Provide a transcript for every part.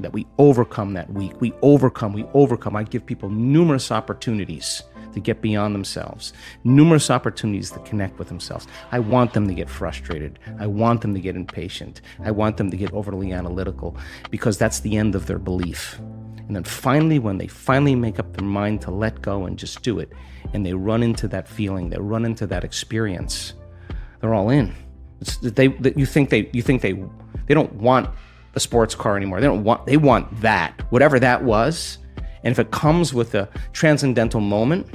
that we overcome that week. We overcome. I give people numerous opportunities to get beyond themselves, numerous opportunities to connect with themselves. I want them to get frustrated. I want them to get impatient. I want them to get overly analytical, because that's the end of their belief. And then finally, when they finally make up their mind to let go and just do it, and they run into that feeling, they run into that experience, they're all in. You think they don't want a sports car anymore. They want that, whatever that was. And if it comes with a transcendental moment,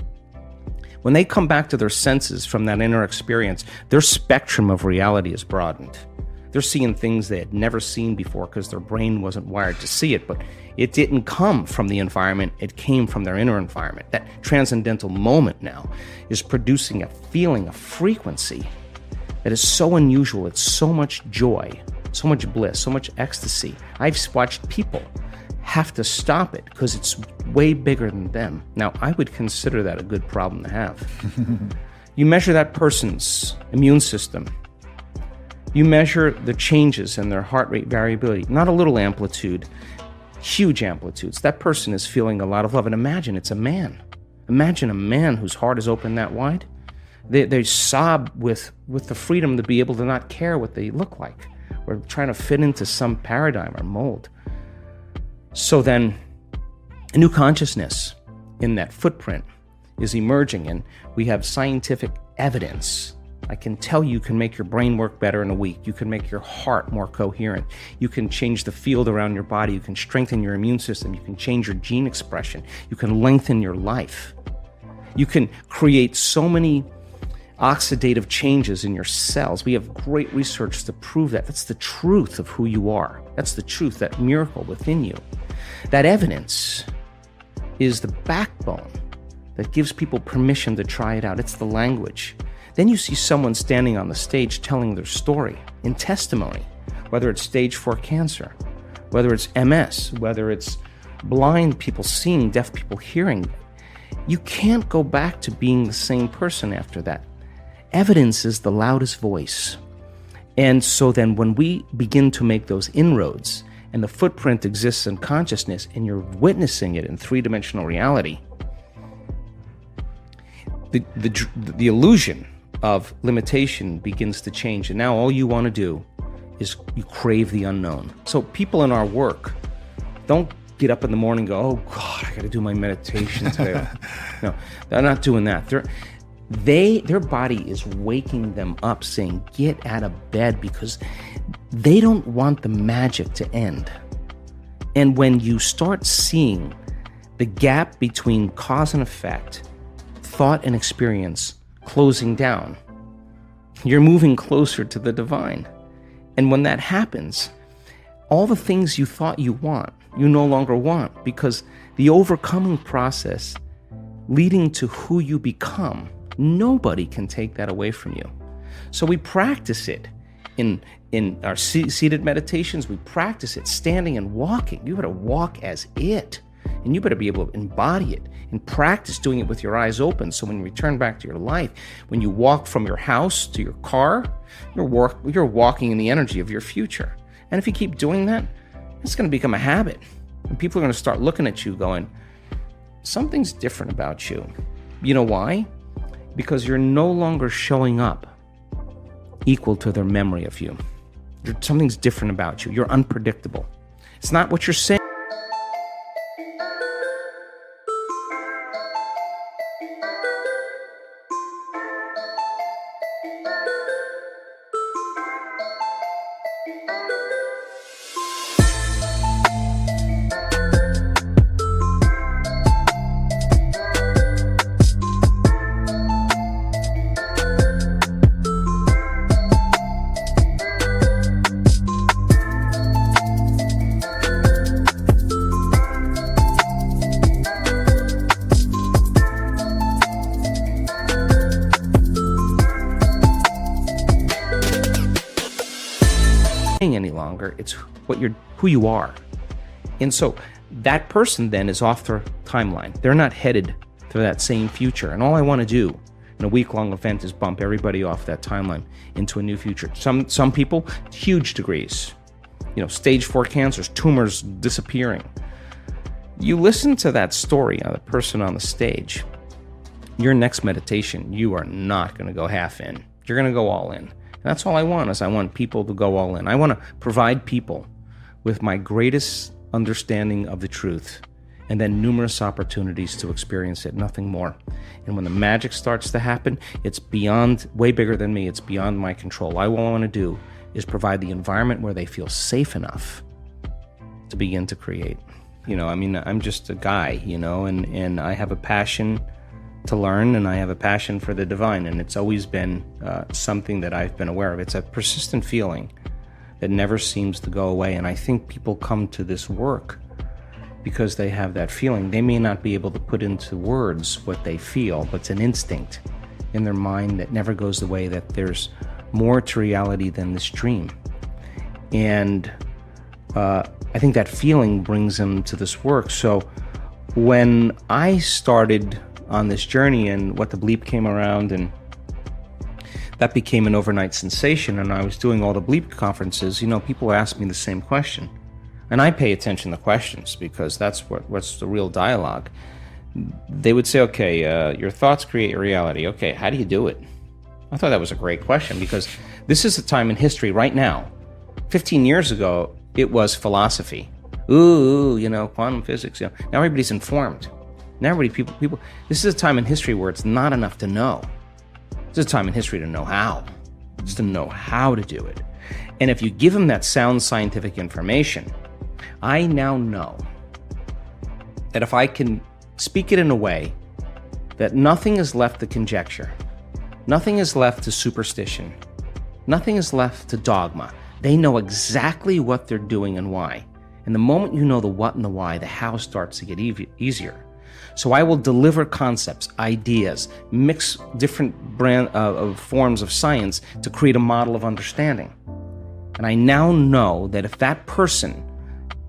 when they come back to their senses from that inner experience, their spectrum of reality is broadened. They're seeing things they had never seen before because their brain wasn't wired to see it, but it didn't come from the environment, it came from their inner environment. That transcendental moment now is producing a feeling, a frequency that is so unusual. It's so much joy, so much bliss, so much ecstasy. I've watched people have to stop it because it's way bigger than them. Now, I would consider that a good problem to have. You measure that person's immune system. You measure the changes in their heart rate variability, not a little amplitude, huge amplitudes. That person is feeling a lot of love. And imagine it's a man. Imagine a man whose heart is open that wide. They sob with the freedom to be able to not care what they look like. We're trying to fit into some paradigm or mold. So then a new consciousness in that footprint is emerging, and we have scientific evidence. I can tell you can make your brain work better in a week. You can make your heart more coherent. You can change the field around your body. You can strengthen your immune system. You can change your gene expression. You can lengthen your life. You can create so many oxidative changes in your cells. We have great research to prove that. That's the truth of who you are. That's the truth, that miracle within you. That evidence is the backbone that gives people permission to try it out. It's the language. Then you see someone standing on the stage telling their story in testimony, whether it's stage 4 cancer, whether it's MS, whether it's blind people seeing, deaf people hearing. You can't go back to being the same person after that. Evidence is the loudest voice. And so then when we begin to make those inroads, and the footprint exists in consciousness, and you're witnessing it in three-dimensional reality, the illusion of limitation begins to change. And now all you want to do is you crave the unknown. So people in our work don't get up in the morning and go, oh God, I got to do my meditation today. No, they're not doing that. Their body is waking them up saying, get out of bed, because they don't want the magic to end. And when you start seeing the gap between cause and effect, thought and experience closing down, you're moving closer to the divine. And when that happens, all the things you thought you want, you no longer want, because the overcoming process leading to who you become, nobody can take that away from you. So we practice it in our seated meditations. We practice it standing and walking. You better walk as it, and you better be able to embody it and practice doing it with your eyes open. So when you return back to your life, when you walk from your house to your car, you're walking in the energy of your future. And if you keep doing that, it's going to become a habit. And people are going to start looking at you going, something's different about you. You know why? Because you're no longer showing up equal to their memory of you. Something's different about you. You're unpredictable. It's not what you're saying. Any longer, it's who you are. And so that person then is off their timeline. They're not headed to that same future. And all I want to do in a week-long event is bump everybody off that timeline into a new future. Some people, huge degrees. stage 4 cancers, tumors disappearing. You listen to that story of the person on the stage, your next meditation, you are not going to go half in. You're going to go all in. And that's all I want, is I want people to go all in. I want to provide people with my greatest understanding of the truth, and then numerous opportunities to experience it, nothing more. And when the magic starts to happen, it's beyond, way bigger than me. It's beyond my control. All I want to do is provide the environment where they feel safe enough to begin to create. I'm just a guy, and I have a passion to learn, and I have a passion for the divine, and it's always been something that I've been aware of. It's a persistent feeling that never seems to go away, and I think people come to this work because they have that feeling. They may not be able to put into words what they feel, but it's an instinct in their mind that never goes away, that there's more to reality than this dream. And I think that feeling brings them to this work. So when I started on this journey, and What the Bleep came around, and that became an overnight sensation, and I was doing all the Bleep conferences, people ask me the same question. And I pay attention to questions, because that's what's the real dialogue. They would say, okay, your thoughts create your reality. Okay, how do you do it? I thought that was a great question, because this is a time in history right now. 15 years ago, it was philosophy. Quantum physics. Now everybody's informed. Now people, this is a time in history where it's not enough to know. This is a time in history to know how. Just to know how to do it. And if you give them that sound scientific information, I now know that if I can speak it in a way that nothing is left to conjecture, nothing is left to superstition, nothing is left to dogma. They know exactly what they're doing and why. And the moment you know the what and the why, the how starts to get easier. So I will deliver concepts, ideas, mix different of forms of science to create a model of understanding. And I now know that if that person,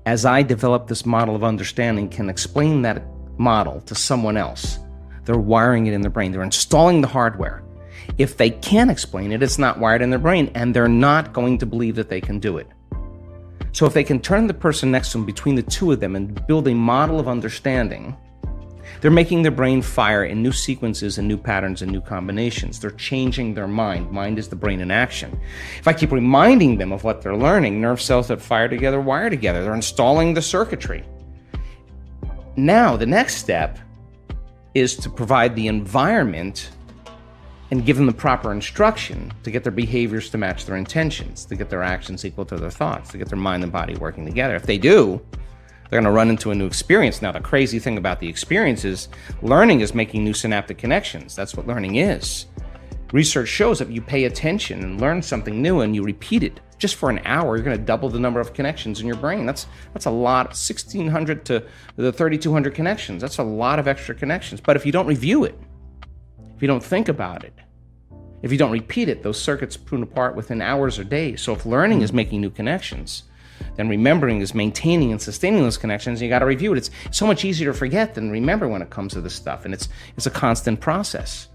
as I develop this model of understanding, can explain that model to someone else, they're wiring it in their brain. They're installing the hardware. If they can't explain it, it's not wired in their brain, and they're not going to believe that they can do it. So if they can turn the person next to them, between the two of them, and build a model of understanding, they're making their brain fire in new sequences and new patterns and new combinations. They're changing their mind. Mind is the brain in action. If I keep reminding them of what they're learning, nerve cells that fire together wire together. They're installing the circuitry. Now, the next step is to provide the environment and give them the proper instruction to get their behaviors to match their intentions, to get their actions equal to their thoughts, to get their mind and body working together. If they do, they're going to run into a new experience. Now, the crazy thing about the experience is learning is making new synaptic connections. That's what learning is. Research shows that you pay attention and learn something new and you repeat it just for an hour, you're going to double the number of connections in your brain. That's a lot, 1,600 to the 3,200 connections. That's a lot of extra connections. But if you don't review it, if you don't think about it, if you don't repeat it, those circuits prune apart within hours or days. So if learning is making new connections, then remembering is maintaining and sustaining those connections. You got to review it. It's so much easier to forget than remember when it comes to this stuff, and it's a constant process.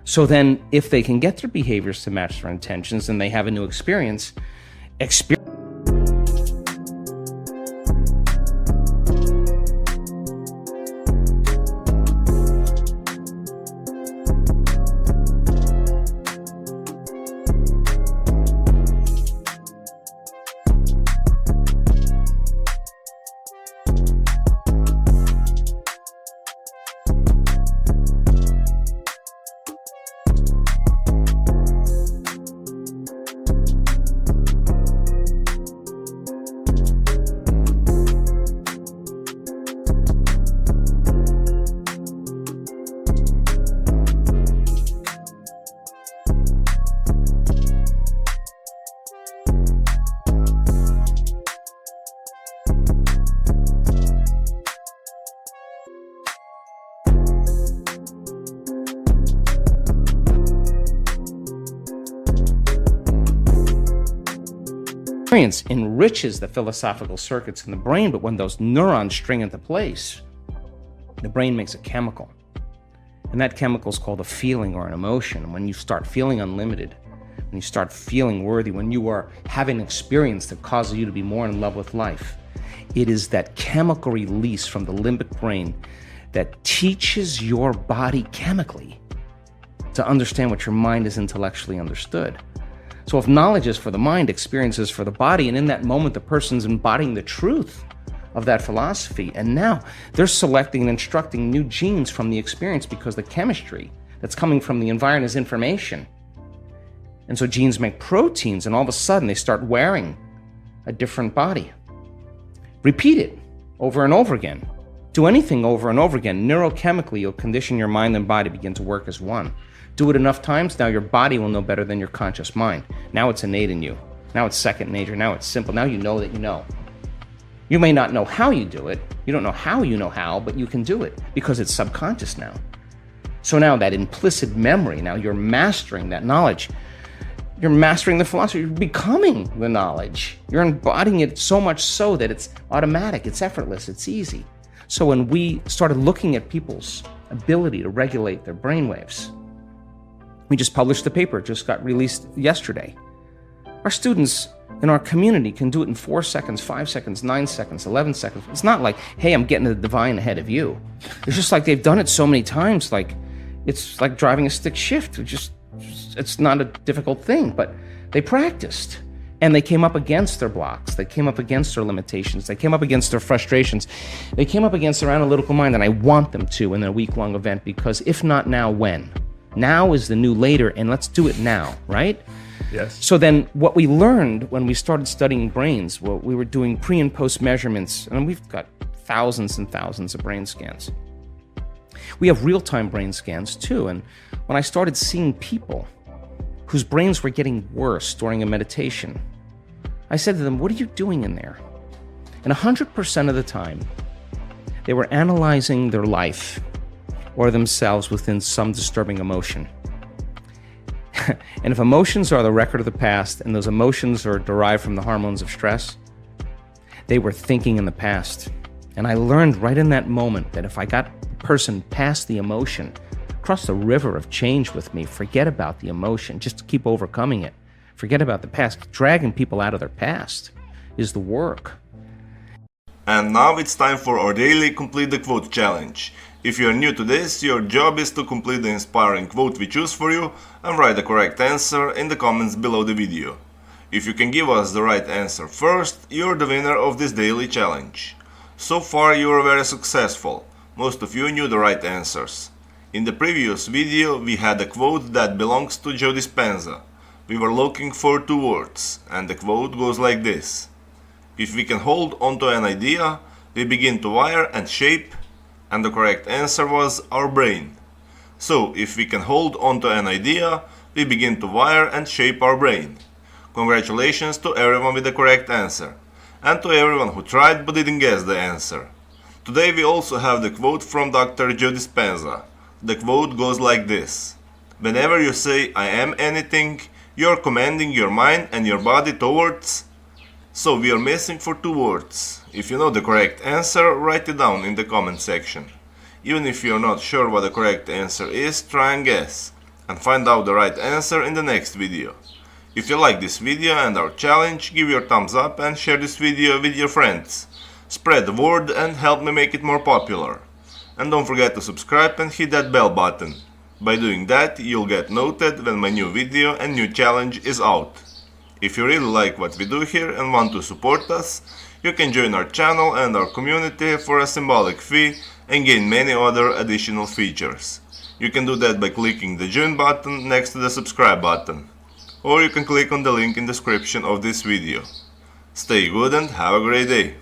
So then, if they can get their behaviors to match their intentions, and they have a new experience. Experience enriches the philosophical circuits in the brain, but when those neurons string into place, the brain makes a chemical. And that chemical is called a feeling or an emotion. And when you start feeling unlimited, when you start feeling worthy, when you are having an experience that causes you to be more in love with life, it is that chemical release from the limbic brain that teaches your body chemically to understand what your mind has intellectually understood. So if knowledge is for the mind, experience is for the body, and in that moment the person's embodying the truth of that philosophy, and now they're selecting and instructing new genes from the experience because the chemistry that's coming from the environment is information. And so genes make proteins, and all of a sudden they start wearing a different body. Repeat it over and over again. Do anything over and over again. Neurochemically, you'll condition your mind and body begin to work as one. Do it enough times, now your body will know better than your conscious mind. Now it's innate in you. Now it's second nature. Now it's simple. Now you know that you know. You may not know how you do it. You don't know how, but you can do it because it's subconscious now. So now that implicit memory, now you're mastering that knowledge. You're mastering the philosophy. You're becoming the knowledge. You're embodying it so much so that it's automatic, it's effortless, it's easy. So when we started looking at people's ability to regulate their brainwaves, we just published the paper. It just got released yesterday. Our students in our community can do it in 4 seconds, 5 seconds, 9 seconds, 11 seconds. It's not like, hey, I'm getting the divine ahead of you. It's just like they've done it so many times, like it's like driving a stick shift. It's not a difficult thing, but they practiced. And they came up against their blocks. They came up against their limitations. They came up against their frustrations. They came up against their analytical mind, and I want them to in a week-long event, because if not now, when? Now is the new later, and let's do it now, right? Yes. So then what we learned when we started studying brains, well, we were doing pre and post measurements, and we've got thousands and thousands of brain scans. We have real-time brain scans too, and when I started seeing people whose brains were getting worse during a meditation, I said to them, what are you doing in there? And 100% of the time, they were analyzing their life or themselves within some disturbing emotion. And if emotions are the record of the past, and those emotions are derived from the hormones of stress, they were thinking in the past. And I learned right in that moment that if I got the person past the emotion, cross the river of change with me, forget about the emotion, just keep overcoming it. Forget about the past. Dragging people out of their past is the work. And now it's time for our daily Complete the Quote challenge. If you are new to this, your job is to complete the inspiring quote we choose for you and write the correct answer in the comments below the video. If you can give us the right answer first, you're the winner of this daily challenge. So far you are very successful. Most of you knew the right answers. In the previous video we had a quote that belongs to Joe Dispenza. We were looking for 2 words, and the quote goes like this. If we can hold onto an idea, we begin to wire and shape, and the correct answer was our brain. So, if we can hold onto an idea, we begin to wire and shape our brain. Congratulations to everyone with the correct answer, and to everyone who tried but didn't guess the answer. Today we also have the quote from Dr. Joe Dispenza. The quote goes like this. Whenever you say I am anything, you're commanding your mind and your body towards. So we are missing for 2 words. If you know the correct answer, write it down in the comment section. Even if you're not sure what the correct answer is, try and guess, and find out the right answer in the next video. If you like this video and our challenge, give your thumbs up and share this video with your friends. Spread the word and help me make it more popular. And don't forget to subscribe and hit that bell button. By doing that, you'll get noted when my new video and new challenge is out. If you really like what we do here and want to support us, you can join our channel and our community for a symbolic fee and gain many other additional features. You can do that by clicking the join button next to the subscribe button, or you can click on the link in the description of this video. Stay good and have a great day!